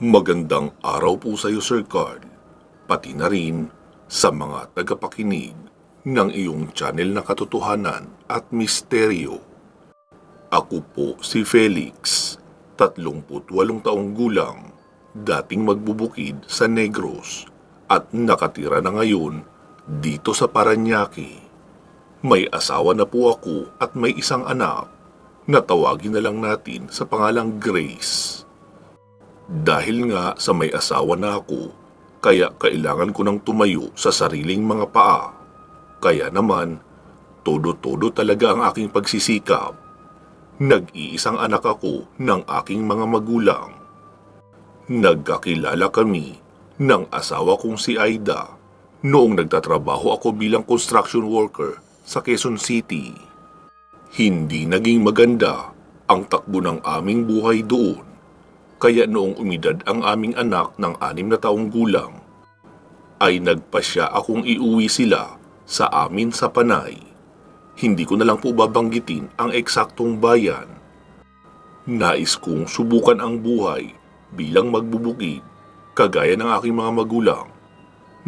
Magandang araw po sa iyo, Sir Carl, pati na rin sa mga tagapakinig ng iyong channel na katotohanan at misteryo. Ako po si Felix, 38 taong gulang, dating magbubukid sa Negros at nakatira na ngayon dito sa Parañaque. May asawa na po ako at may isang anak na tawagin na lang natin sa pangalang Grace. Dahil nga sa may asawa na ako, kaya kailangan ko nang tumayo sa sariling mga paa. Kaya naman, todo-todo talaga ang aking pagsisikap. Nag-iisang anak ako ng aking mga magulang. Nagkakilala kami ng asawa kong si Aida noong nagtatrabaho ako bilang construction worker sa Quezon City. Hindi naging maganda ang takbo ng aming buhay doon. Kaya noong umidad ang aming anak ng 6 na taong gulang, ay nagpasya akong iuwi sila sa amin sa Panay. Hindi ko na lang po babanggitin ang eksaktong bayan. Nais kong subukan ang buhay bilang magbubukid, kagaya ng aking mga magulang.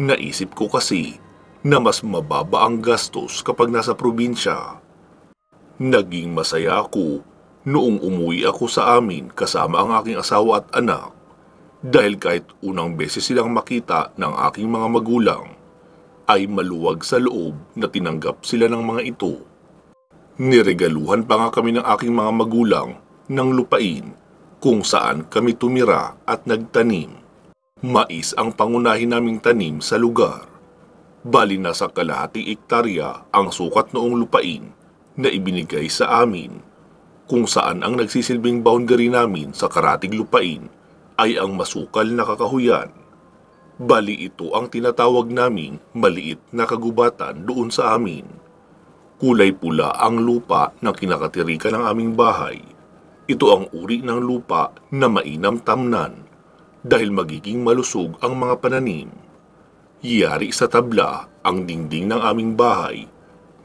Naisip ko kasi na mas mababa ang gastos kapag nasa probinsya. Naging masaya ako noong umuwi ako sa amin kasama ang aking asawa at anak, dahil kahit unang beses silang makita ng aking mga magulang, ay maluwag sa loob na tinanggap sila ng mga ito. Niregaluhan pa nga kami ng aking mga magulang ng lupain kung saan kami tumira at nagtanim. Mais ang pangunahin naming tanim sa lugar. Bali nasa kalahating ektarya ang sukat noong lupain na ibinigay sa amin, kung saan ang nagsisilbing boundary namin sa karatig lupain ay ang masukal na kakahuyan. Bali ito ang tinatawag naming maliit na kagubatan doon sa amin. Kulay pula ang lupa na kinakatirikan ng aming bahay. Ito ang uri ng lupa na mainam tamnan dahil magiging malusog ang mga pananim. Yari sa tabla ang dingding ng aming bahay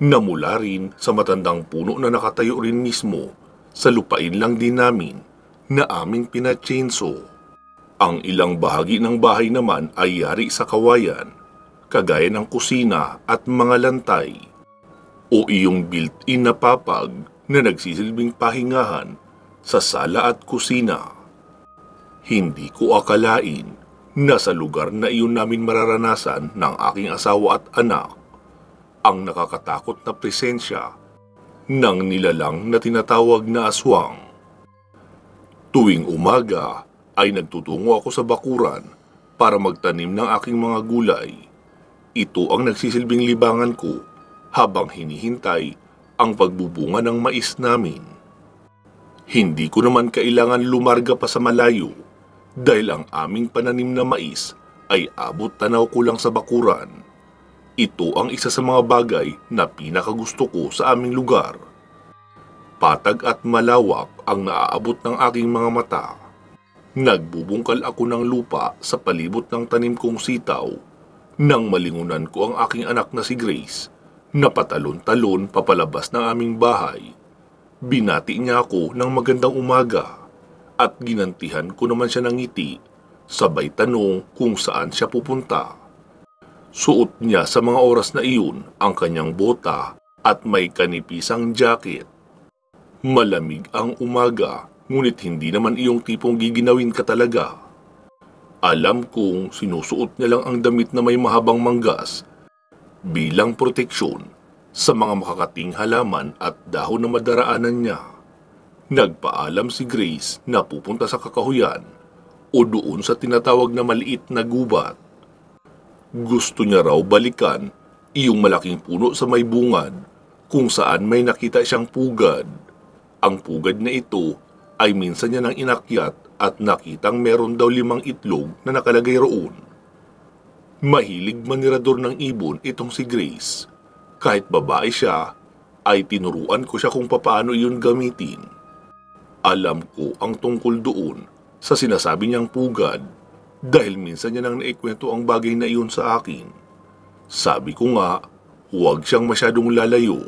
na mula rin sa matandang puno na nakatayo rin mismo sa lupain lang din namin na aming pinatsenso. Ang ilang bahagi ng bahay naman ay yari sa kawayan, kagaya ng kusina at mga lantay, o iyong built-in na papag na nagsisilbing pahingahan sa sala at kusina. Hindi ko akalain na sa lugar na iyon namin mararanasan ng aking asawa at anak ang nakakatakot na presensya ng nilalang na tinatawag na aswang. Tuwing umaga ay nagtutungo ako sa bakuran para magtanim ng aking mga gulay. Ito ang nagsisilbing libangan ko habang hinihintay ang pagbubunga ng mais namin. Hindi ko naman kailangan lumarga pa sa malayo dahil ang aming pananim na mais ay abot tanaw ko lang sa bakuran. Ito ang isa sa mga bagay na pinakagusto ko sa aming lugar. Patag at malawak ang naaabot ng aking mga mata. Nagbubungkal ako ng lupa sa palibot ng tanim kong sitaw nang malingunan ko ang aking anak na si Grace na patalon-talon papalabas ng aming bahay. Binati niya ako ng magandang umaga at ginantihan ko naman siya ng ngiti, sabay tanong kung saan siya pupunta. Suot niya sa mga oras na iyon ang kanyang bota at may kanipisang jacket. Malamig ang umaga, ngunit hindi naman iyong tipong giginawin ka talaga. Alam kong sinusuot niya lang ang damit na may mahabang manggas bilang proteksyon sa mga makakating halaman at dahon na madaraanan niya. Nagpaalam si Grace na pupunta sa kakahuyan o doon sa tinatawag na maliit na gubat. Gusto niya raw balikan iyong malaking puno sa may bungad kung saan may nakita siyang pugad. Ang pugad na ito ay minsan niya nang inakyat at nakitang meron daw 5 itlog na nakalagay roon. Mahilig manirador ng ibon itong si Grace. Kahit babae siya, ay tinuruan ko siya kung paano iyon gamitin. Alam ko ang tungkol doon sa sinasabi niyang pugad dahil minsan niya nang naikwento ang bagay na iyon sa akin. Sabi ko nga, huwag siyang masyadong lalayo.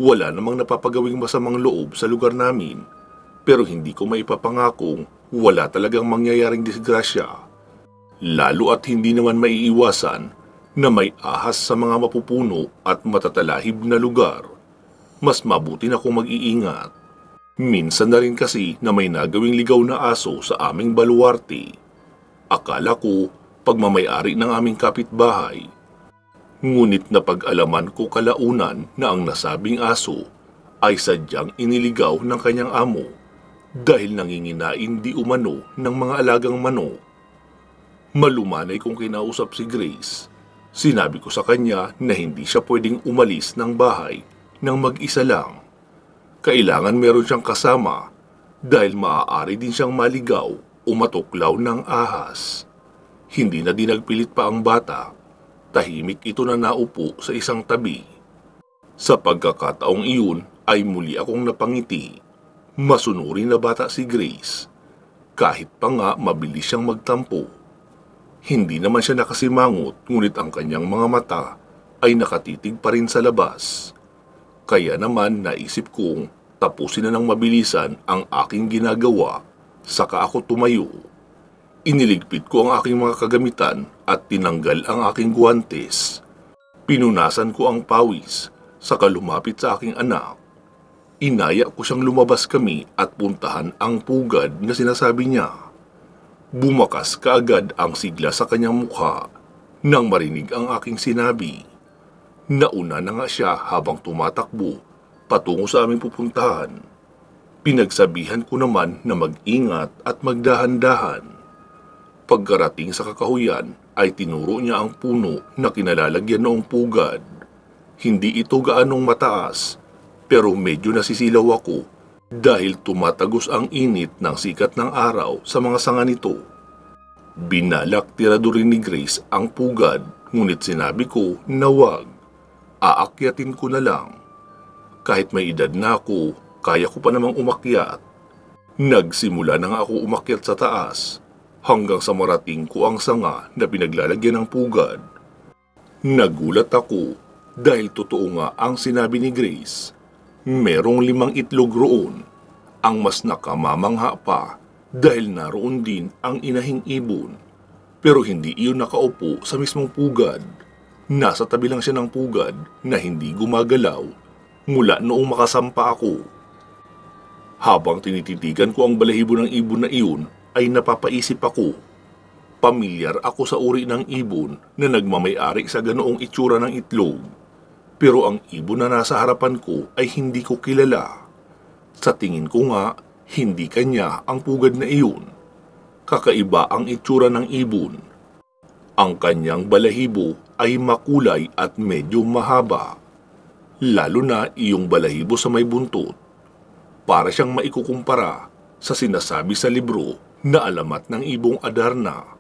Wala namang napapagawing masamang loob sa lugar namin, pero hindi ko maipapangakong wala talagang mangyayaring disgrasya. Lalo at hindi naman maiiwasan na may ahas sa mga mapupuno at matatalahib na lugar. Mas mabuti na kung mag-iingat. Minsan na rin kasi na may nagawing ligaw na aso sa aming baluarte. Akala ko pagmamayari ng aming kapitbahay. Ngunit napag-alaman ko kalaunan na ang nasabing aso ay sadyang iniligaw ng kanyang amo dahil nanginginain di umano ng mga alagang manok. Malumanay kong kinausap si Grace. Sinabi ko sa kanya na hindi siya pwedeng umalis ng bahay nang mag-isa lang. Kailangan meron siyang kasama dahil maaari din siyang maligaw o matuklaw ng ahas. Hindi na dinagpilit pa ang bata. Tahimik ito na naupo sa isang tabi. Sa pagkakataong iyon ay muli akong napangiti. Masunurin na bata si Grace. Kahit pa nga mabilis siyang magtampo. Hindi naman siya nakasimangot ngunit ang kanyang mga mata ay nakatitig pa rin sa labas. Kaya naman naisip kong tapusin na ng mabilisan ang aking ginagawa saka ako tumayo. Iniligpit ko ang aking mga kagamitan at tinanggal ang aking guwantes. Pinunasan ko ang pawis saka lumapit sa aking anak. Inaya ko siyang lumabas kami at puntahan ang pugad na sinasabi niya. Bumakas kaagad ang sigla sa kanyang mukha nang marinig ang aking sinabi. Nauna na nga siya habang tumatakbo patungo sa aming pupuntahan. Pinagsabihan ko naman na mag-ingat at magdahan-dahan. Pagkarating sa kakahuyan ay tinuro niya ang puno na kinalalagyan noong pugad. Hindi ito gaanong mataas pero medyo nasisilaw ako dahil tumatagos ang init ng sikat ng araw sa mga sanga nito. Binalak tiradurin ni Grace ang pugad ngunit sinabi ko na wag. Aakyatin ko na lang. Kahit may edad na ako, kaya ko pa namang umakyat. Nagsimula na nga ako umakyat sa taas hanggang sa marating ko ang sanga na pinaglalagyan ng pugad. Nagulat ako dahil totoo nga ang sinabi ni Grace. Merong 5 itlog roon. Ang mas nakamamangha pa dahil naroon din ang inahing ibon. Pero hindi iyon nakaupo sa mismong pugad. Nasa tabi lang siya ng pugad na hindi gumagalaw mula noong makasampa ako. Habang tinititigan ko ang balahibo ng ibon na iyon ay napapaisip ako. Pamilyar ako sa uri ng ibon na nagmamayari sa ganoong itsura ng itlog. Pero ang ibon na nasa harapan ko ay hindi ko kilala. Sa tingin ko nga, hindi kanya ang pugad na iyon. Kakaiba ang itsura ng ibon. Ang kanyang balahibo ay makulay at medyo mahaba. Lalo na iyong balahibo sa may buntot. Para siyang maikukumpara sa sinasabi sa libro na alamat ng ibong Adarna.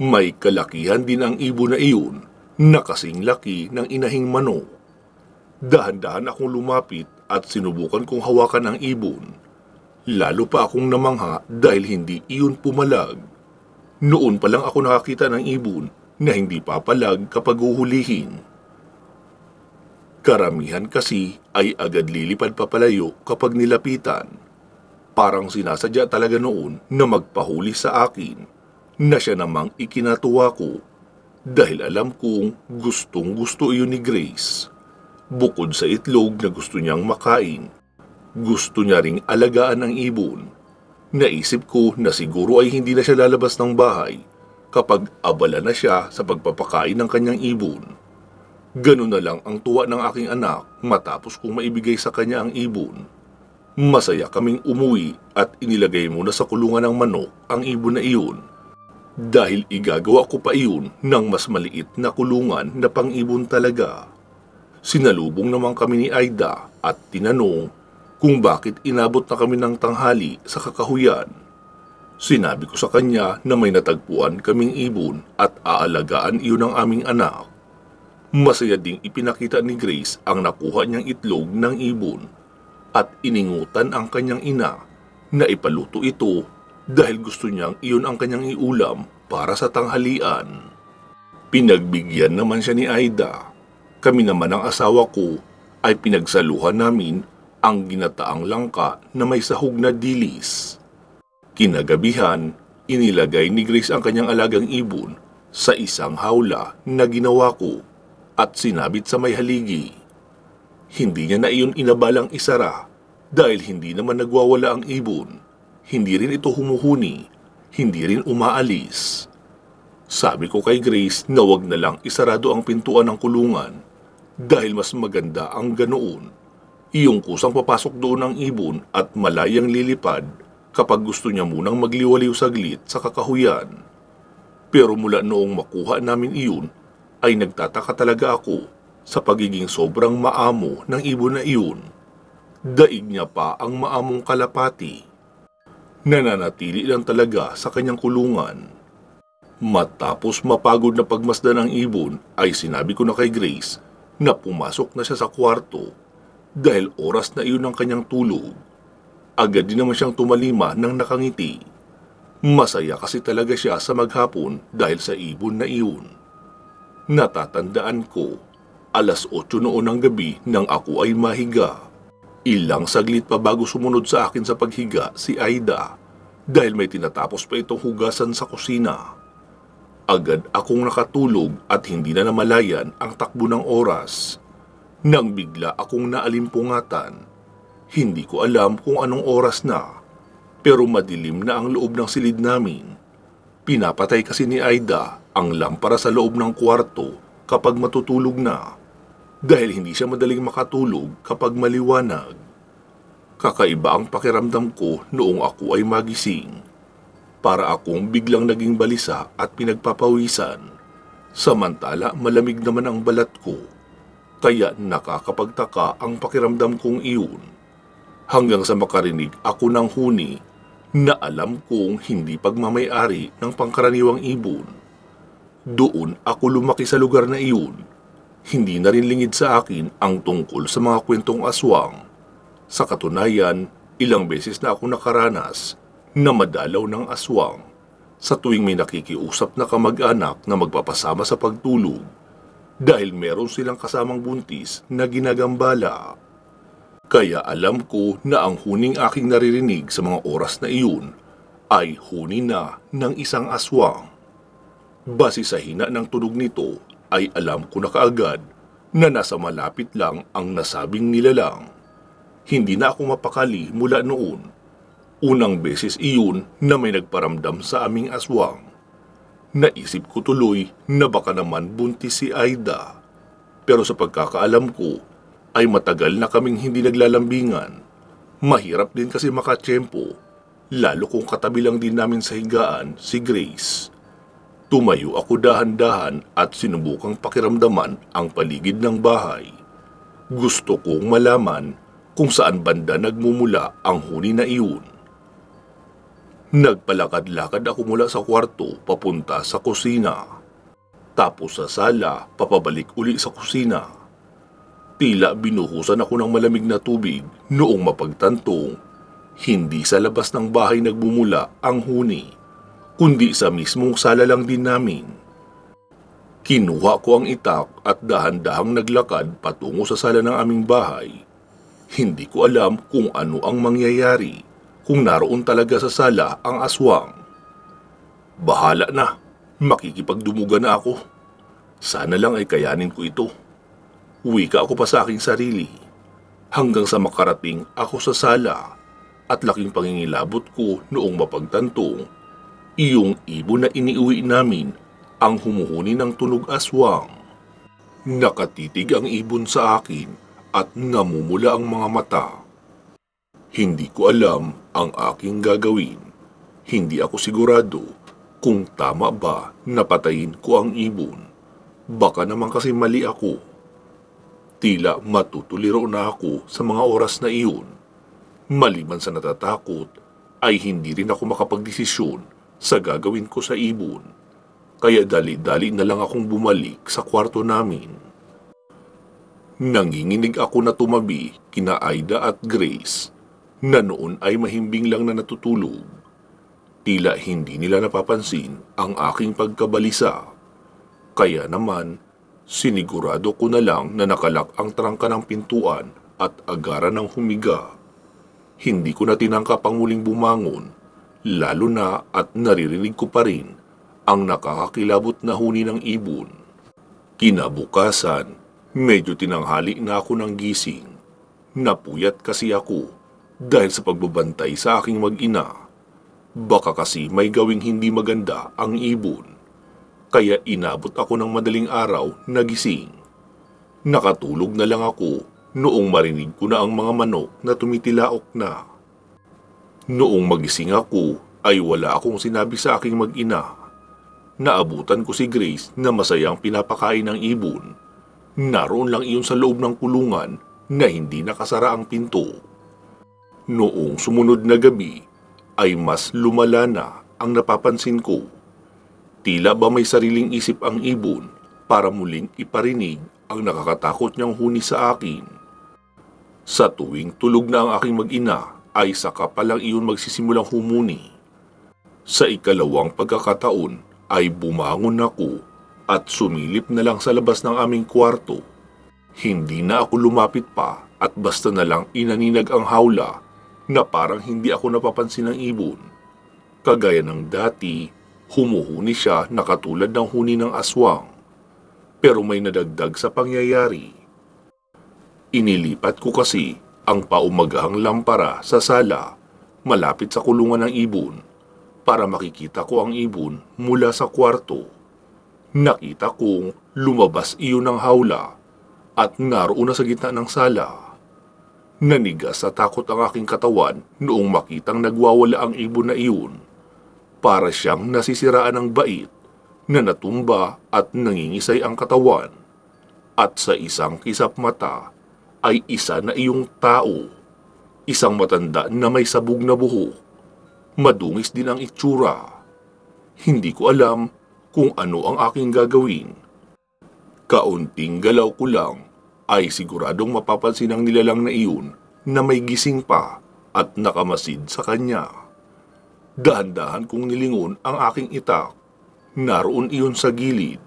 May kalakihan din ang ibon na iyon na kasing laki ng inahing manok. Dahan-dahan akong lumapit at sinubukan kong hawakan ang ibon. Lalo pa akong namangha dahil hindi iyon pumalag. Noon pa lang ako nakakita ng ibon na hindi papalag kapag uhulihin. Karamihan kasi ay agad lilipad papalayo kapag nilapitan. Parang sinasadya talaga noon na magpahuli sa akin na siya namang ikinatuwa ko. Dahil alam kong gustong gusto iyon ni Grace. Bukod sa itlog na gusto niyang makain, gusto niya ring alagaan ang ibon. Naisip ko na siguro ay hindi na siya lalabas ng bahay kapag abala na siya sa pagpapakain ng kanyang ibon. Ganun na lang ang tuwa ng aking anak matapos kong maibigay sa kanya ang ibon. Masaya kaming umuwi at inilagay muna sa kulungan ng manok ang ibon na iyon. Dahil igagawa ko pa iyon ng mas maliit na kulungan na pang-ibon talaga. Sinalubong naman kami ni Aida at tinanong kung bakit inabot na kami ng tanghali sa kakahuyan. Sinabi ko sa kanya na may natagpuan kaming ibon at aalagaan iyon ng aming anak. Masaya ding ipinakita ni Grace ang nakuha niyang itlog ng ibon at iningutan ang kanyang ina na ipaluto ito dahil gusto niyang iyon ang kanyang iulam para sa tanghalian. Pinagbigyan naman siya ni Aida. Kami naman ang asawa ko ay pinagsaluhan namin ang ginataang langka na may sahog na dilis. Kinagabihan, inilagay ni Grace ang kanyang alagang ibon sa isang hawla na ginawa ko at sinabit sa may haligi. Hindi niya na iyon inabalang isara dahil hindi naman nagwawala ang ibon. Hindi rin ito humuhuni, hindi rin umaalis. Sabi ko kay Grace na wag na lang isarado ang pintuan ng kulungan dahil mas maganda ang ganoon. Iyong kusang papasok doon ang ibon at malayang lilipad kapag gusto niya munang magliwaliw saglit sa kakahuyan. Pero mula noong makuha namin iyon, ay nagtataka talaga ako sa pagiging sobrang maamo ng ibon na iyon. Daig niya pa ang maamong kalapati. Nananatili lang talaga sa kanyang kulungan. Matapos mapagod na pagmasdan ng ibon, ay sinabi ko na kay Grace na pumasok na siya sa kwarto dahil oras na iyon ang kanyang tulog. Agad din naman siyang tumalima ng nakangiti. Masaya kasi talaga siya sa maghapon dahil sa ibon na iyon. Natatandaan ko, alas 8 noon ng gabi nang ako ay mahiga. Ilang saglit pa bago sumunod sa akin sa paghiga si Aida dahil may tinatapos pa itong hugasan sa kusina. Agad akong nakatulog at hindi na namalayan ang takbo ng oras. Nang bigla akong naalimpungatan. Hindi ko alam kung anong oras na, pero madilim na ang loob ng silid namin. Pinapatay kasi ni Aida ang lampara sa loob ng kwarto kapag matutulog na, dahil hindi siya madaling makatulog kapag maliwanag. Kakaiba ang pakiramdam ko noong ako ay magising. Para akong biglang naging balisa at pinagpapawisan, samantala malamig naman ang balat ko, kaya nakakapagtaka ang pakiramdam kong iyon. Hanggang sa makarinig ako ng huni na alam kong hindi pagmamay-ari ng pangkaraniwang ibon. Doon ako lumaki sa lugar na iyon. Hindi na rin lingid sa akin ang tungkol sa mga kwentong aswang. Sa katunayan, ilang beses na ako nakaranas na madalaw ng aswang sa tuwing may nakikiusap na kamag-anak na magpapasama sa pagtulog dahil meron silang kasamang buntis na ginagambala. Kaya alam ko na ang huning aking naririnig sa mga oras na iyon ay huni na ng isang aswang. Base sa hina ng tunog nito ay alam ko na kaagad na nasa malapit lang ang nasabing nilalang. Hindi na ako mapakali mula noon. Unang beses iyon na may nagparamdam sa aming aswang. Naisip ko tuloy na baka naman buntis si Aida. Pero sa pagkakaalam ko, ay matagal na kaming hindi naglalambingan. Mahirap din kasi makatsyempo, lalo kung katabi lang din namin sa higaan si Grace. Tumayo ako dahan-dahan at sinubukang pakiramdaman ang paligid ng bahay. Gusto kong malaman kung saan banda nagmumula ang huni na iyon. Nagpalakad-lakad ako mula sa kwarto papunta sa kusina. Tapos sa sala, papabalik uli sa kusina. Tila binuhusan ako ng malamig na tubig noong mapagtantong hindi sa labas ng bahay nagbumula ang huni, kundi sa mismong sala lang din namin. Kinuha ko ang itak at dahan-dahang naglakad patungo sa sala ng aming bahay. Hindi ko alam kung ano ang mangyayari kung naroon talaga sa sala ang aswang. Bahala na, makikipagdumuga na ako. Sana lang ay kayanin ko ito. Wika ako pa sa aking sarili, hanggang sa makarating ako sa sala at laking pangingilabot ko noong mapagtantong iyong ibon na iniuwi namin ang humuhuni ng tunog aswang. Nakatitig ang ibon sa akin at namumula ang mga mata. Hindi ko alam ang aking gagawin. Hindi ako sigurado kung tama ba na patayin ko ang ibon. Baka naman kasi mali ako. Tila matutuliro na ako sa mga oras na iyon. Maliban sa natatakot, ay hindi rin ako makapagdesisyon sa gagawin ko sa ibon. Kaya dali-dali na lang akong bumalik sa kwarto namin. Nanginginig ako na tumabi kina Aida at Grace, na noon ay mahimbing lang na natutulog. Tila hindi nila napapansin ang aking pagkabalisa. Kaya naman, sinigurado ko na lang na nakalak ang trangka ng pintuan at agaran ng humiga. Hindi ko na tinangkap ang muling bumangon, lalo na at naririnig ko pa rin ang nakakakilabot na huni ng ibon. Kinabukasan, medyo tinanghali na ako ng gising. Napuyat kasi ako dahil sa pagbabantay sa aking mag-ina. Baka kasi may gawing hindi maganda ang ibon. Kaya inabot ako ng madaling araw na gising. Nakatulog na lang ako noong marinig ko na ang mga manok na tumitilaok na. Noong magising ako ay wala akong sinabi sa aking mag-ina. Naabutan ko si Grace na masayang pinapakain ng ibon. Naroon lang iyon sa loob ng kulungan na hindi nakasara ang pinto. Noong sumunod na gabi ay mas lumala na ang napapansin ko. Tila ba may sariling isip ang ibon para muling iparinig ang nakakatakot niyang huni sa akin. Sa tuwing tulog na ang aking mag-ina ay saka pa lang iyon magsisimulang humuni. Sa ikalawang pagkakataon ay bumangon ako at sumilip na lang sa labas ng aming kwarto. Hindi na ako lumapit pa at basta na lang inaninag ang hawla na parang hindi ako napapansin ng ibon. Kagaya ng dati, humuhuni siya na katulad ng huni ng aswang. Pero may nadagdag sa pangyayari. Inilipat ko kasi ang paumagahang lampara sa sala malapit sa kulungan ng ibon para makikita ko ang ibon mula sa kwarto. Nakita kong lumabas iyon ng hawla at naroon na sa gitna ng sala. Nanigas sa takot ang aking katawan noong makitang nagwawala ang ibon na iyon. Para siyang nasisiraan ng bait na natumba at nangingisay ang katawan. At sa isang kisap mata ay isa na iyong tao. Isang matanda na may sabog na buhok. Madungis din ang itsura. Hindi ko alam kung ano ang aking gagawin. Kaunting galaw ko lang ay siguradong mapapansin ng nilalang na iyon na may gising pa at nakamasid sa kanya. Dahan-dahan kong nilingon ang aking itak. Naroon iyon sa gilid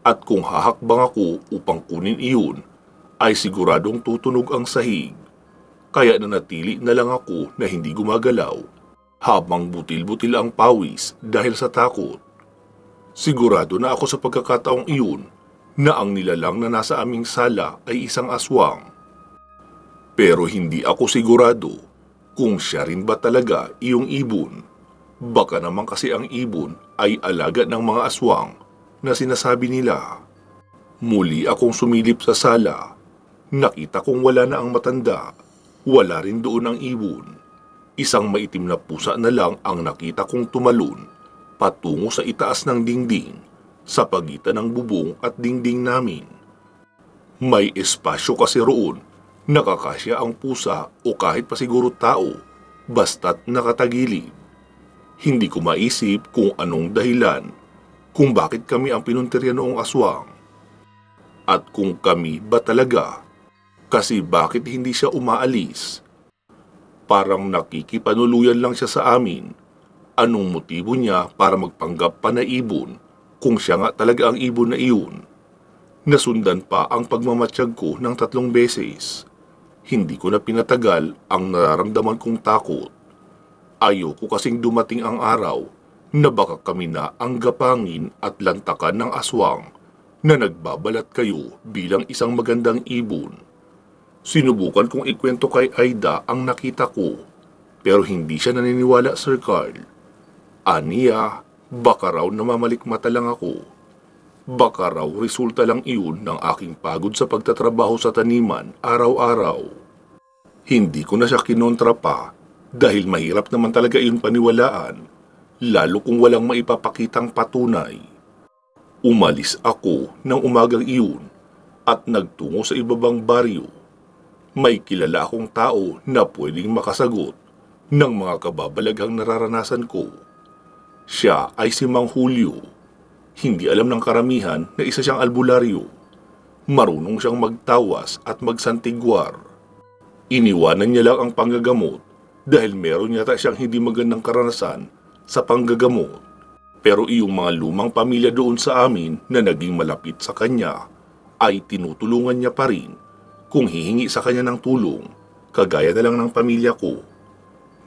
at kung hahakbang ako upang kunin iyon ay siguradong tutunog ang sahig. Kaya nanatili na lang ako na hindi gumagalaw habang butil-butil ang pawis dahil sa takot. Sigurado na ako sa pagkakataong iyon na ang nilalang na nasa aming sala ay isang aswang. Pero hindi ako sigurado kung siya rin ba talaga iyong ibon. Baka naman kasi ang ibon ay alaga ng mga aswang na sinasabi nila. Muli akong sumilip sa sala. Nakita kong wala na ang matanda. Wala rin doon ang ibon. Isang maitim na pusa na lang ang nakita kong tumalon patungo sa itaas ng dingding sa pagitan ng bubong at dingding namin. May espasyo kasi roon, nakakasya ang pusa o kahit pa siguro tao, basta't nakatagilid. Hindi ko maisip kung anong dahilan, kung bakit kami ang pinuntirya noong aswang. At kung kami ba talaga, kasi bakit hindi siya umaalis? Parang nakikipanuluyan lang siya sa amin. Anong motibo niya para magpanggap pa na ibon? Kung siya nga talaga ang ibon na iyon. Nasundan pa ang pagmamatsyag ko ng 3 beses. Hindi ko na pinatagal ang nararamdaman kong takot. Ayoko kasing dumating ang araw na baka kami na ang gapangin at lantakan ng aswang na nagbabalat kayo bilang isang magandang ibon. Sinubukan kong ikwento kay Aida ang nakita ko, pero hindi siya naniniwala, Sir Carl. Aniya, baka raw namamalikmata lang ako. Baka raw resulta lang iyon ng aking pagod sa pagtatrabaho sa taniman araw-araw. Hindi ko na siya kinontra pa dahil mahirap naman talaga iyon paniwalaan, lalo kung walang maipapakitang patunay. Umalis ako ng umagang iyon at nagtungo sa ibabang baryo. May kilala akong tao na pwedeng makasagot ng mga kababalaghang nararanasan ko. Siya ay si Mang Julio. Hindi alam ng karamihan na isa siyang albularyo. Marunong siyang magtawas at magsantigwar. Iniwanan niya lang ang panggagamot dahil meron yata siyang hindi magandang karanasan sa panggagamot. Pero iyong mga lumang pamilya doon sa amin na naging malapit sa kanya ay tinutulungan niya pa rin kung hihingi sa kanya ng tulong, kagaya na lang ng pamilya ko.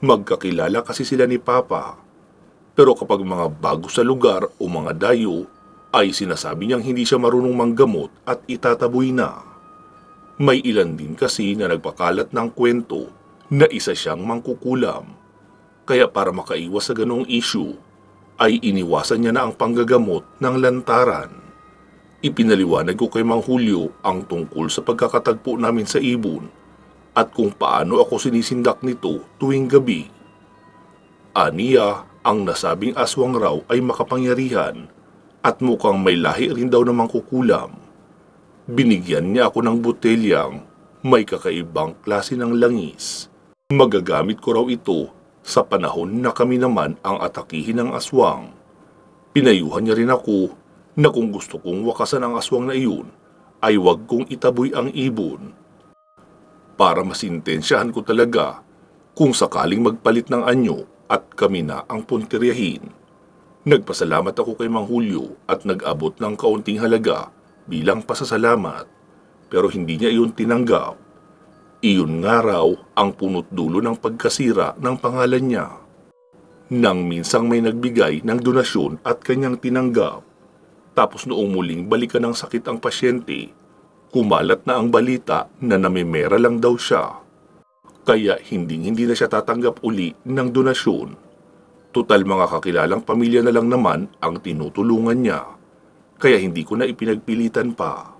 Magkakilala kasi sila ni Papa Pero kapag mga bago sa lugar o mga dayo, ay sinasabi niyang hindi siya marunong manggamot at itataboy na. May ilan din kasi na nagpakalat ng kwento na isa siyang mangkukulam. Kaya para makaiwas sa ganong issue, ay iniwasan niya na ang panggagamot ng lantaran. Ipinaliwanag ko kay Mang Julio ang tungkol sa pagkakatagpo namin sa ibon at kung paano ako sinisindak nito tuwing gabi. Aniya, ang nasabing aswang raw ay makapangyarihan at mukhang may lahi rin daw na mangkukulam. Binigyan niya ako ng botelyang may kakaibang klase ng langis. Magagamit ko raw ito sa panahon na kami naman ang atakihin ng aswang. Pinayuhan niya rin ako na kung gusto kong wakasan ang aswang na iyon, ay wag kong itaboy ang ibon. Para masintensyahan ko talaga kung sakaling magpalit ng anyo at kami na ang puntiryahin. Nagpasalamat ako kay Mang Julio at nag-abot ng kaunting halaga bilang pasasalamat, pero hindi niya iyon tinanggap. Iyon nga raw ang punot dulo ng pagkasira ng pangalan niya. Nang minsang may nagbigay ng donasyon at kanyang tinanggap, tapos noong muling balikan ng sakit ang pasyente, kumalat na ang balita na namimera lang daw siya. Kaya hindi na siya tatanggap uli ng donasyon. Tutal mga kakilalang pamilya na lang naman ang tinutulungan niya. Kaya hindi ko na ipinagpilitan pa.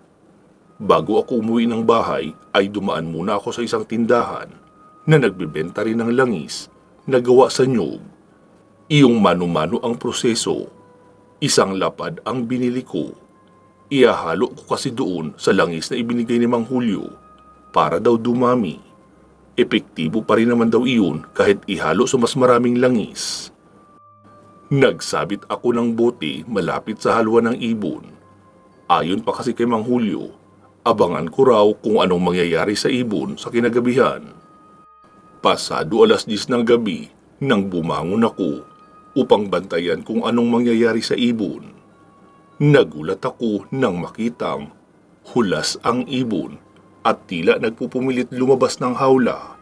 Bago ako umuwi ng bahay ay dumaan muna ako sa isang tindahan na nagbebenta rin ng langis na gawa sa nyug. Iyong mano-mano ang proseso. Isang lapad ang binili ko. Iahalo ko kasi doon sa langis na ibinigay ni Mang Julio para daw dumami. Epektibo pa rin naman daw iyon kahit ihalo sa mas maraming langis. Nagsabit ako ng bote malapit sa halwa ng ibon. Ayon pa kasi kay Mang Julio, abangan ko raw kung anong mangyayari sa ibon sa kinagabihan. Pasado 10:00 ng gabi nang bumangon ako upang bantayan kung anong mangyayari sa ibon. Nagulat ako nang makitang hulas ang ibon at tila nagpupumilit lumabas ng hawla,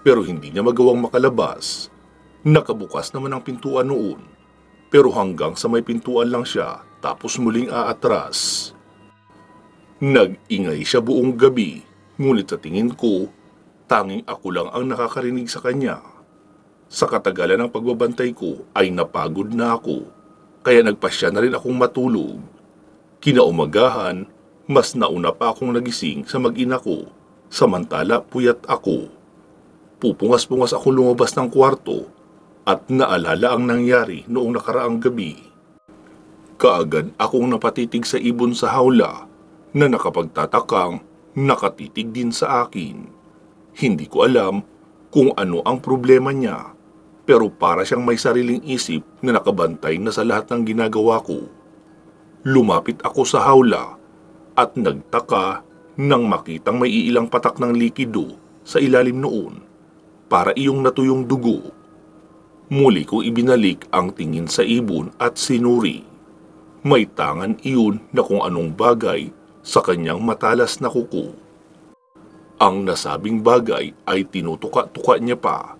pero hindi niya magawang makalabas. Nakabukas naman ang pintuan noon, pero hanggang sa may pintuan lang siya tapos muling aatras. Nag-ingay siya buong gabi, ngunit sa tingin ko, tanging ako lang ang nakakarinig sa kanya. Sa katagalan ng pagbabantay ko ay napagod na ako, kaya nagpasya na rin akong matulog. Kinaumagahan, mas nauna pa akong nagising sa mag-ina ko, samantala puyat ako. Pupungas-pungas ako lumabas ng kwarto at naalala ang nangyari noong nakaraang gabi. Kaagad akong napatitig sa ibon sa hawla na nakapagtatakang nakatitig din sa akin. Hindi ko alam kung ano ang problema niya, pero para siyang may sariling isip na nakabantay na sa lahat ng ginagawa ko. Lumapit ako sa hawla at nagtaka nang makitang may iilang patak ng likido sa ilalim noon para iyong natuyong dugo. Muli ko ibinalik ang tingin sa ibon at sinuri. May tangan iyon na kung anong bagay sa kanyang matalas na kuko. Ang nasabing bagay ay tinutuka-tuka niya pa,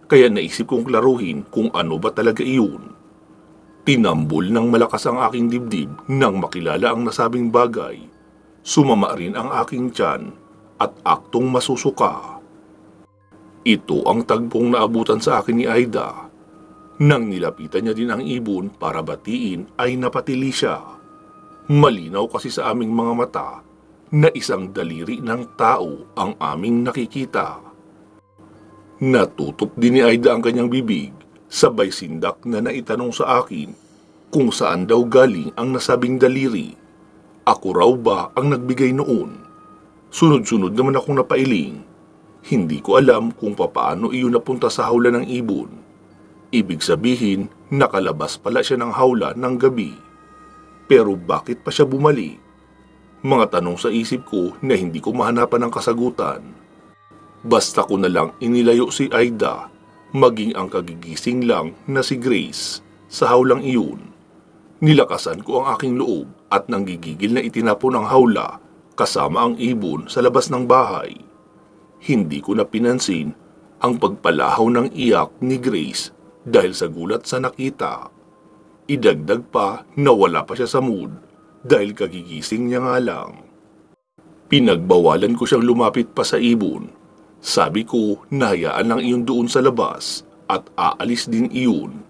kaya naisip kong klaruhin kung ano ba talaga iyon. Tinambol ng malakas ang aking dibdib nang makilala ang nasabing bagay. Sumama rin ang aking tiyan at aktong masusuka. Ito ang tagpong naabutan sa akin ni Aida. Nang nilapitan niya din ang ibon para batiin ay napatili siya. Malinaw kasi sa aming mga mata na isang daliri ng tao ang aming nakikita. Natutup din ni Aida ang kanyang bibig, sabay sindak na naitanong sa akin kung saan daw galing ang nasabing daliri. Ako raw ba ang nagbigay noon? Sunod-sunod naman akong napailing. Hindi ko alam kung papaano iyon napunta sa hawla ng ibon. Ibig sabihin, nakalabas pala siya ng hawla ng gabi. Pero bakit pa siya bumalik? Mga tanong sa isip ko na hindi ko mahanapan ng kasagutan. Basta ko na lang inilayo si Aida, maging ang kagigising lang na si Grace sa hawlang iyon. Nilakasan ko ang aking loob at nanggigigil na itinapon ang hawla kasama ang ibon sa labas ng bahay. Hindi ko na pinansin ang pagpalahaw ng iyak ni Grace dahil sa gulat sa nakita. Idagdag pa na wala pa siya sa mood dahil kagigising niya nga lang. Pinagbawalan ko siyang lumapit pa sa ibon. Sabi ko na hayaan lang iyon doon sa labas at aalis din iyon.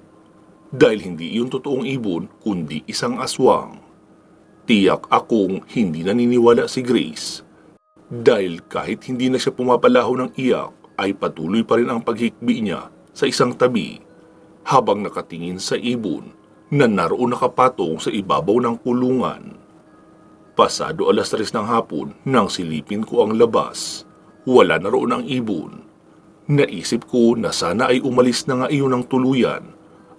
Dahil hindi iyon totoong ibon kundi isang aswang. Tiyak akong hindi naniniwala si Grace. Dahil kahit hindi na siya pumapalaho ng iyak ay patuloy pa rin ang paghikbi niya sa isang tabi habang nakatingin sa ibon na naroon nakapatong sa ibabaw ng kulungan. Pasado 3:00 ng hapon nang silipin ko ang labas. Wala na roon ang ibon. Naisip ko na sana ay umalis na nga iyon ng tuluyan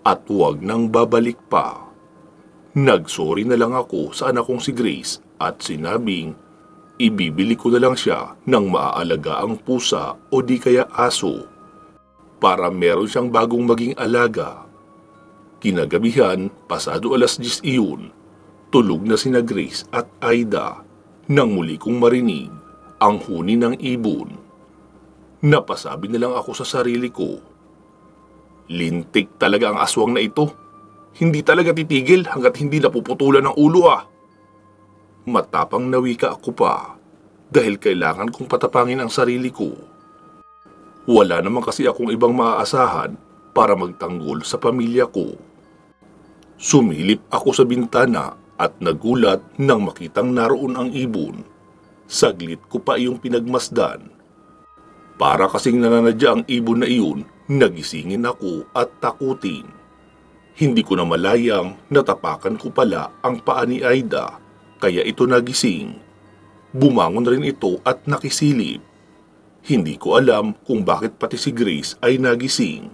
at huwag nang babalik pa. Nagsorry na lang ako sa anak kong si Grace at sinabing ibibili ko na lang siya ng maaalaga-ang pusa o di kaya aso para meron siyang bagong maging alaga. Kinagabihan, pasado 10:00 iyon, tulog na sina Grace at Aida nang muli kong marinig ang huni ng ibon. Napasabi na lang ako sa sarili ko, lintik talaga ang aswang na ito. Hindi talaga titigil hanggat hindi napuputulan ng ulo Matapang na wika ako pa dahil kailangan kong patapangin ang sarili ko. Wala naman kasi akong ibang maaasahan para magtanggol sa pamilya ko. Sumilip ako sa bintana at nagulat nang makitang naroon ang ibon. Saglit ko pa iyong pinagmasdan. Para kasing nananadya ang ibon na iyon, nagisingin ako at takutin. Hindi ko na malayang natapakan ko pala ang paa ni Aida, kaya ito nagising. Bumangon rin ito at nakisilip. Hindi ko alam kung bakit pati si Grace ay nagising.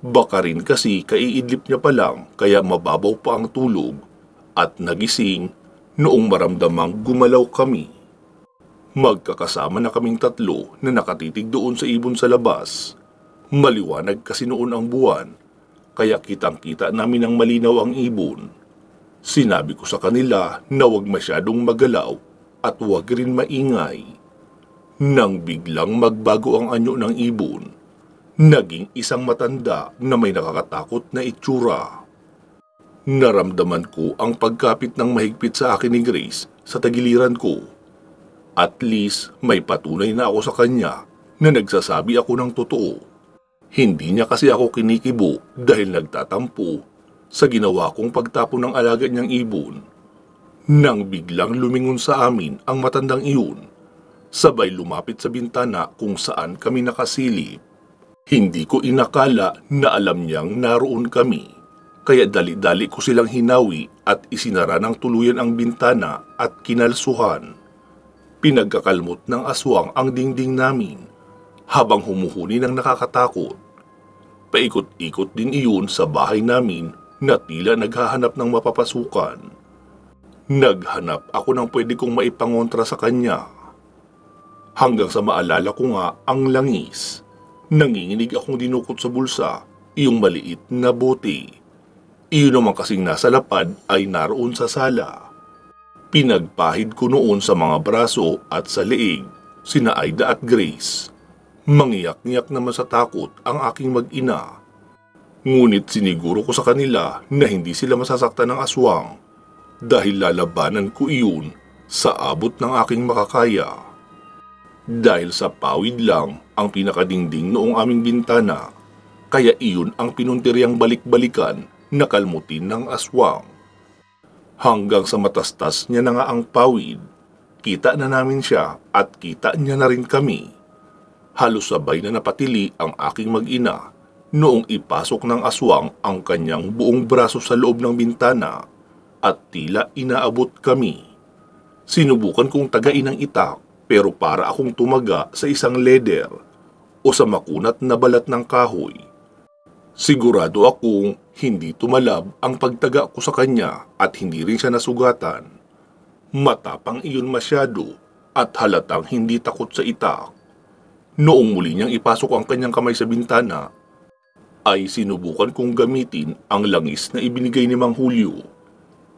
Baka rin kasi kaiidlip niya pa lang kaya mababaw pa ang tulog at nagising noong maramdamang gumalaw kami. Magkakasama na kaming tatlo na nakatitig doon sa ibon sa labas. Maliwanag kasi noon ang buwan kaya kitang-kita namin ang malinaw ang ibon. Sinabi ko sa kanila na huwag masyadong magalaw at huwag rin maingay. Nang biglang magbago ang anyo ng ibon, naging isang matanda na may nakakatakot na itsura. Naramdaman ko ang pagkapit ng mahigpit sa akin ni Grace sa tagiliran ko. At least may patunay na ako sa kanya na nagsasabi ako ng totoo. Hindi niya kasi ako kinikibo dahil nagtatampo sa ginawa kong pagtapon ng alaga niyang ibon. Nang biglang lumingon sa amin ang matandang iyon, sabay lumapit sa bintana kung saan kami nakasilip. Hindi ko inakala na alam niyang naroon kami, kaya dali-dali ko silang hinawi at isinara ng tuluyan ang bintana at kinalsuhan. Pinagkakalmot ng aswang ang dingding namin habang humuhuni ng nakakatakot. Paikot-ikot din iyon sa bahay namin na tila naghahanap ng mapapasukan. Naghanap ako ng pwede kong maipangontra sa kanya. Hanggang sa maalala ko nga ang langis. Nanginginig akong dinukot sa bulsa, iyong maliit na bote. Iyon naman kasing nasa lapad ay naroon sa sala. Pinagpahid ko noon sa mga braso at sa leeg, sina Aida at Grace. Mangiyak-ngiyak naman sa takot ang aking mag-ina. Ngunit siniguro ko sa kanila na hindi sila masasaktan ng aswang dahil lalabanan ko iyon sa abot ng aking makakaya. Dahil sa pawid lang ang pinakadingding noong aming bintana, kaya iyon ang pinuntiryang balik-balikan na kalmutin ng aswang. Hanggang sa matastas niya na nga ang pawid, kita na namin siya at kita niya na rin kami. Halos sabay na napatili ang aking mag-ina noong ipasok ng aswang ang kanyang buong braso sa loob ng bintana at tila inaabot kami. Sinubukan kong tagain ang itak pero para akong tumaga sa isang leder o sa makunat na balat ng kahoy. Sigurado akong hindi tumalab ang pagtaga ko sa kanya at hindi rin siya nasugatan. Matapang iyon masyado at halatang hindi takot sa itak. Noong muli niyang ipasok ang kanyang kamay sa bintana, ay sinubukan kong gamitin ang langis na ibinigay ni Mang Julio.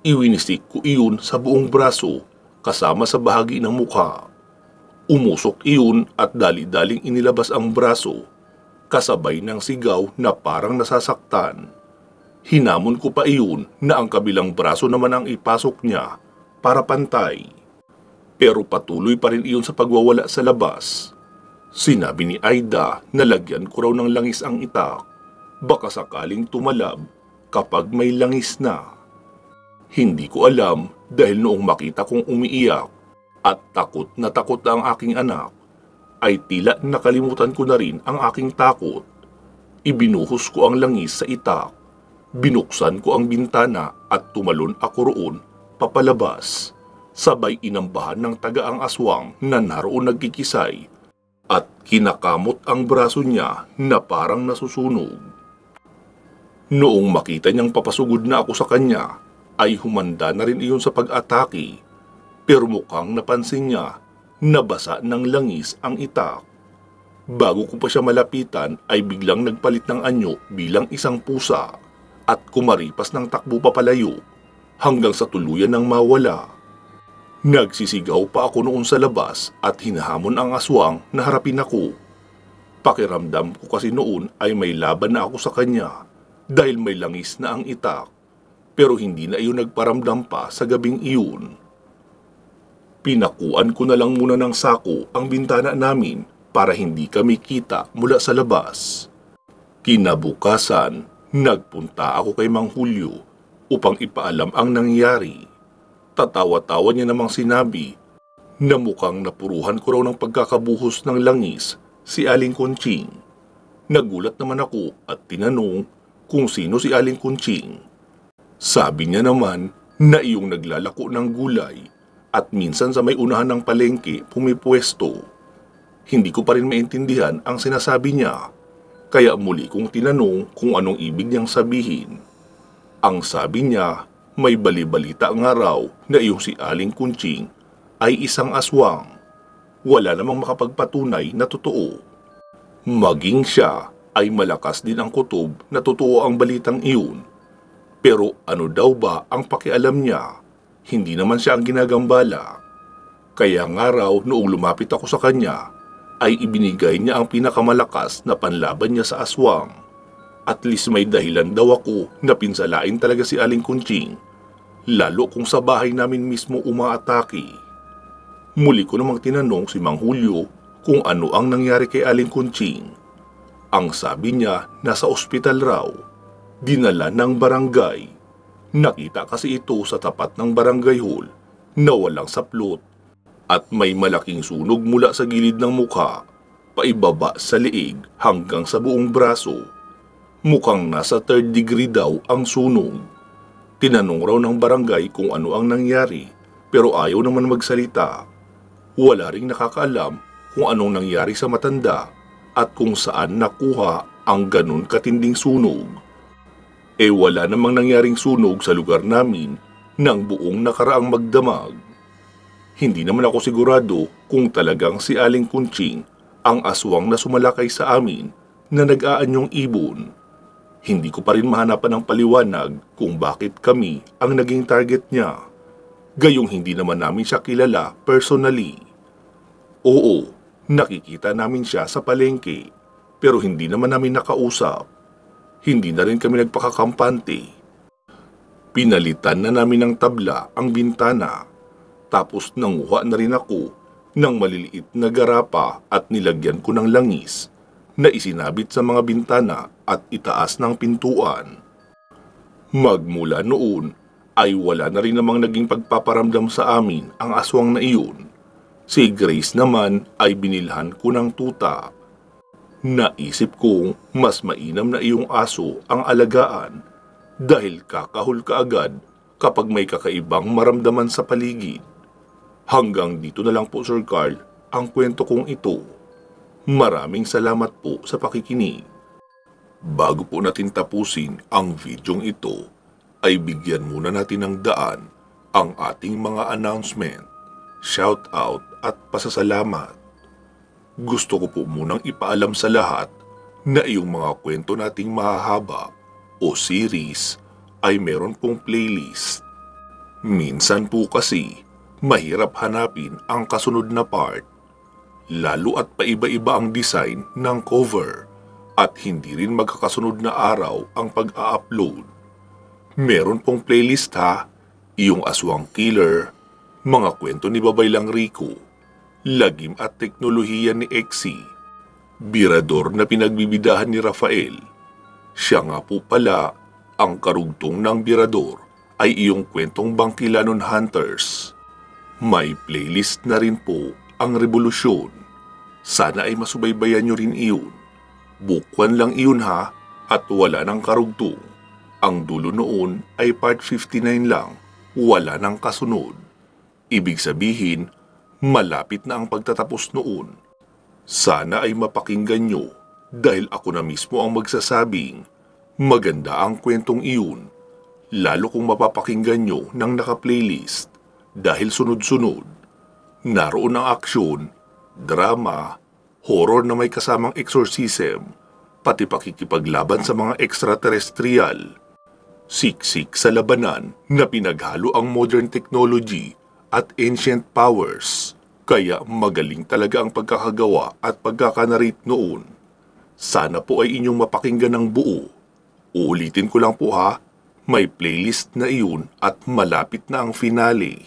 Iwinisik ko iyon sa buong braso kasama sa bahagi ng mukha. Umusok iyon at dali-daling inilabas ang braso. kasabay ng sigaw na parang nasasaktan. Hinamon ko pa iyon na ang kabilang braso naman ang ipasok niya para pantay. Pero patuloy pa rin iyon sa pagwawala sa labas. Sinabi ni Aida na lagyan ko raw ng langis ang itak, baka sakaling tumalab kapag may langis na. Hindi ko alam dahil noong makita kong umiiyak at takot na ang aking anak, ay tila nakalimutan ko na rin ang aking takot. Ibinuhos ko ang langis sa itak, binuksan ko ang bintana at tumalon ako roon papalabas. Sabay inambahan ng tagaang aswang na naroon nagkikisay at kinakamot ang braso niya na parang nasusunog. Noong makita niyang papasugod na ako sa kanya, ay humanda na rin iyon sa pag-atake, pero mukhang napansin niya na basa ng langis ang itak. Bago ko pa siya malapitan ay biglang nagpalit ng anyo bilang isang pusa at kumaripas ng takbo papalayo hanggang sa tuluyan ng mawala. Nagsisigaw pa ako noon sa labas at hinahamon ang aswang na harapin ako. Pakiramdam ko kasi noon ay may laban na ako sa kanya dahil may langis na ang itak, pero hindi na iyon nagparamdam pa sa gabing iyon. Pinakuan ko na lang muna ng sako ang bintana namin para hindi kami kita mula sa labas. Kinabukasan, nagpunta ako kay Mang Julio upang ipaalam ang nangyari. Tatawa-tawa niya namang sinabi na mukhang napuruhan ko raw ng pagkakabuhos ng langis si Aling Conching. Nagulat naman ako at tinanong kung sino si Aling Conching. Sabi niya naman na iyong naglalako ng gulay at minsan sa may unahan ng palengke pumipwesto. Hindi ko pa rin maintindihan ang sinasabi niya, kaya muli kong tinanong kung anong ibig niyang sabihin. Ang sabi niya, may bali-balita nga raw na iyong si Aling Conching ay isang aswang. Wala namang makapagpatunay na totoo. Maging siya ay malakas din ang kutob na totoo ang balitang iyon. Pero ano daw ba ang pakialam niya? Hindi naman siya ang ginagambala. Kaya nga raw noong lumapit ako sa kanya, ay ibinigay niya ang pinakamalakas na panlaban niya sa aswang. At least may dahilan daw ako na pinsalain talaga si Aling Conching, lalo kung sa bahay namin mismo umaatake. Muli ko namang tinanong si Mang Julio kung ano ang nangyari kay Aling Conching. Ang sabi niya, nasa ospital raw, dinala ng barangay. Nakita kasi ito sa tapat ng barangay hall na walang saplot at may malaking sunog mula sa gilid ng mukha, paibaba sa liig hanggang sa buong braso. Mukhang nasa 3rd degree daw ang sunog. Tinanong raw ng barangay kung ano ang nangyari, pero ayaw naman magsalita. Wala ring nakakaalam kung anong nangyari sa matanda at kung saan nakuha ang ganun katinding sunog. Wala namang nangyaring sunog sa lugar namin nang buong nakaraang magdamag. Hindi naman ako sigurado kung talagang si Aling Conching ang aswang na sumalakay sa amin na nag-aanyong ibon. Hindi ko pa rin mahanapan ng paliwanag kung bakit kami ang naging target niya. Gayong hindi naman namin siya kilala personally. Oo, nakikita namin siya sa palengke, pero hindi naman namin nakausap. Hindi na rin kami nagpakakampante. Pinalitan na namin ng tabla ang bintana, tapos nanguha na rin ako ng maliliit na garapa at nilagyan ko ng langis na isinabit sa mga bintana at itaas ng pintuan. Magmula noon ay wala na rin namang naging pagpaparamdam sa amin ang aswang na iyon. Si Grace naman ay binilhan ko ng tuta. Naisip kong mas mainam na iyong aso ang alagaan dahil kakahol ka agad kapag may kakaibang maramdaman sa paligid. Hanggang dito na lang po, Sir Carl, ang kwento kong ito. Maraming salamat po sa pakikinig. Bago po natin tapusin ang videong ito, ay bigyan muna natin ng daan ang ating mga announcement, shoutout at pasasalamat. Gusto ko po munang ipaalam sa lahat na iyong mga kwento nating mahahaba o series ay meron pong playlist. Minsan po kasi mahirap hanapin ang kasunod na part, lalo at paiba-iba ang design ng cover at hindi rin magkakasunod na araw ang pag-a-upload. Meron pong playlist ha, Iyong Aswang Killer, Mga Kwento ni Babaylang Rico, Lagim at Teknolohiya ni Exy, Birador na pinagbibidahan ni Rafael. Siya nga po pala, ang karugtong ng Birador ay Iyong Kwentong Bangkilanon Hunters. May playlist na rin po ang Revolusyon. Sana ay masubaybayan nyo rin iyon. Bukwan lang iyon ha, at wala ng karugtong. Ang dulo noon ay part 59 lang, wala ng kasunod. Ibig sabihin, malapit na ang pagtatapos noon. Sana ay mapakinggan nyo dahil ako na mismo ang magsasabing maganda ang kwentong iyon, lalo kung mapapakinggan nyo ng naka-playlist dahil sunod-sunod. Naroon ang aksyon, drama, horror na may kasamang exorcism, pati pakikipaglaban sa mga extraterrestrial. Siksik sa labanan na pinaghalo ang modern technology at ancient powers, kaya magaling talaga ang pagkakagawa at pagkakanarrate noon. Sana po ay inyong mapakinggan ng buo. Uulitin ko lang po ha, may playlist na iyon at malapit na ang finale.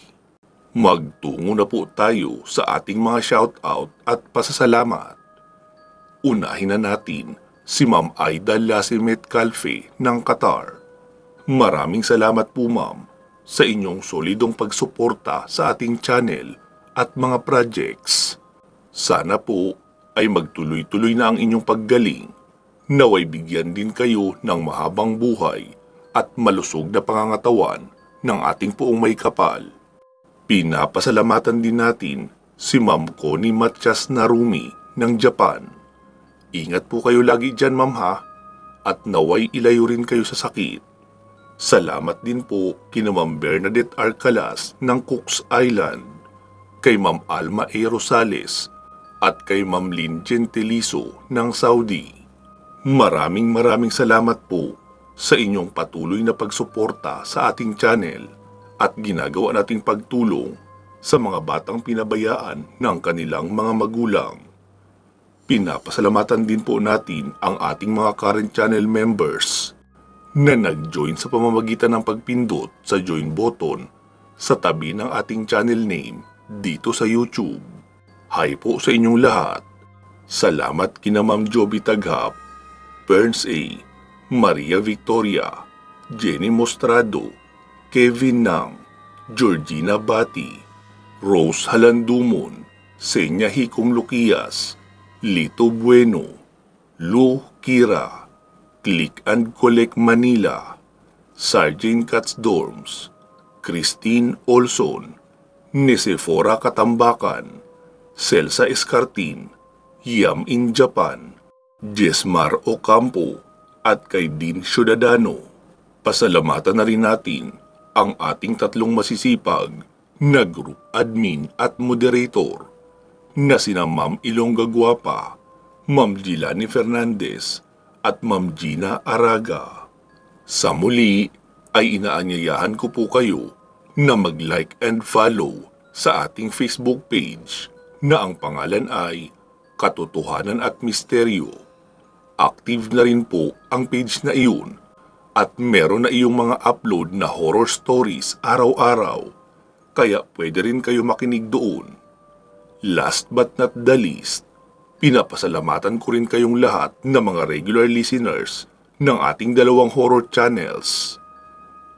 Magtungo na po tayo sa ating mga shoutout at pasasalamat. Unahin na natin si Ma'am Aida Lasimet Calfe ng Qatar. Maraming salamat po ma'am sa inyong solidong pagsuporta sa ating channel at mga projects. Sana po ay magtuloy-tuloy na ang inyong paggaling. Naway bigyan din kayo ng mahabang buhay at malusog na pangangatawan ng ating poong may kapal. Pinapasalamatan din natin si Ma'am Connie Matias Narumi ng Japan. Ingat po kayo lagi dyan ma'am ha, at naway ilayo rin kayo sa sakit. Salamat din po kina Ma'am Bernadette Arcalas ng Cooks Island, kay Ma'am Alma A. Rosales at kay Ma'am Lynn Gentiliso ng Saudi. Maraming salamat po sa inyong patuloy na pagsuporta sa ating channel at ginagawa nating pagtulong sa mga batang pinabayaan ng kanilang mga magulang. Pinapasalamatan din po natin ang ating mga current channel members na nag-join sa pamamagitan ng pagpindot sa join button sa tabi ng ating channel name dito sa YouTube. Hi po sa inyong lahat. Salamat kina Ma'am Joby Taghap, Burns A., Maria Victoria, Jenny Mostrado, Kevin Nang, Georgina Bati, Rose Halandumon, Senya Hikom Luquias, Lito Bueno, Lu Kira, Click and Collect Manila, Sergeant Katz Dorms, Christine Olson, Nisefora Katambakan, Celsa Escartin, Yam in Japan, Jesmar Ocampo, at kay Dean Ciudadano. Pasalamatan na rin natin ang ating tatlong masisipag na group admin at moderator na sina Ma'am Ilongga Guapa, Ma'am Gilani Fernandez at Ma'am Gina Araga. Sa muli ay inaanyayahan ko po kayo na mag-like and follow sa ating Facebook page na ang pangalan ay Katotohanan at Misteryo. Active na rin po ang page na iyon at meron na iyong mga upload na horror stories araw-araw, kaya pwede rin kayo makinig doon. Last but not the least, pinapasalamatan ko rin kayong lahat na mga regular listeners ng ating dalawang horror channels.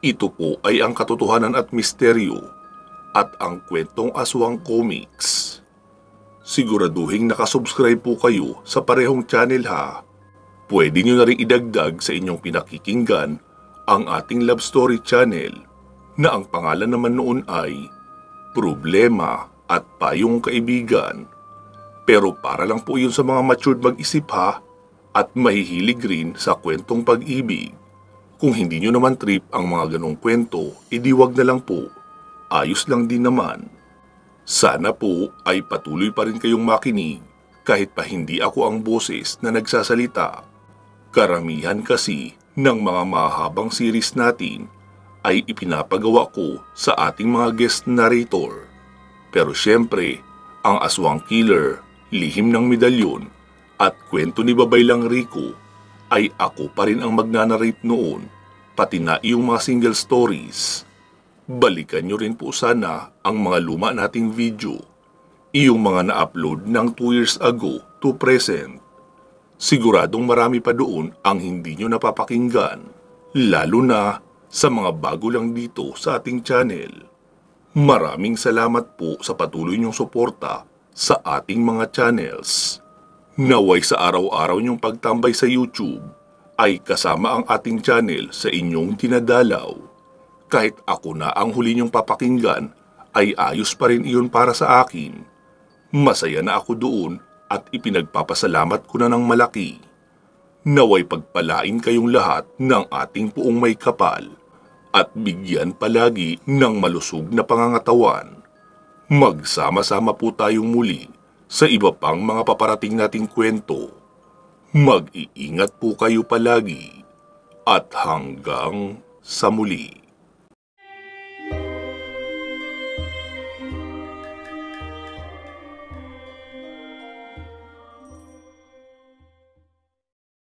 Ito po ay ang Katotohanan at Misteryo at ang Kwentong Aswang Comics. Siguraduhin nakasubscribe po kayo sa parehong channel ha. Pwede nyo na rin idagdag sa inyong pinakikinggan ang ating love story channel na ang pangalan naman noon ay Problema at Payong Kaibigan. Pero para lang po yun sa mga matured mag-isip ha at mahihilig rin sa kwentong pag-ibig. Kung hindi nyo naman trip ang mga ganong kwento, wag na lang po. Ayos lang din naman. Sana po ay patuloy pa rin kayong makinig kahit pa hindi ako ang boses na nagsasalita. Karamihan kasi ng mga mahabang series natin ay ipinapagawa ko sa ating mga guest narrator. Pero syempre, ang Aswang Killer, Lihim ng Medalyon at Kwento ni Babaylang Rico ay ako pa rin ang magnanarrate noon, pati na iyong mga single stories. Balikan nyo rin po sana ang mga luma nating video, iyong mga na-upload ng 2 years ago to present. Siguradong marami pa doon ang hindi nyo napapakinggan, lalo na sa mga bago lang dito sa ating channel. Maraming salamat po sa patuloy niyong suporta sa ating mga channels. Naway sa araw-araw niyong pagtambay sa YouTube ay kasama ang ating channel sa inyong dinadalaw. Kahit ako na ang huli niyong papakinggan, ay ayos pa rin iyon para sa akin. Masaya na ako doon at ipinagpapasalamat ko na ng malaki. Naway pagpalain kayong lahat ng ating puong may kapal at bigyan palagi ng malusog na pangangatawan. Magsama-sama po tayong muli sa iba pang mga paparating nating kwento. Mag-iingat po kayo palagi at hanggang sa muli.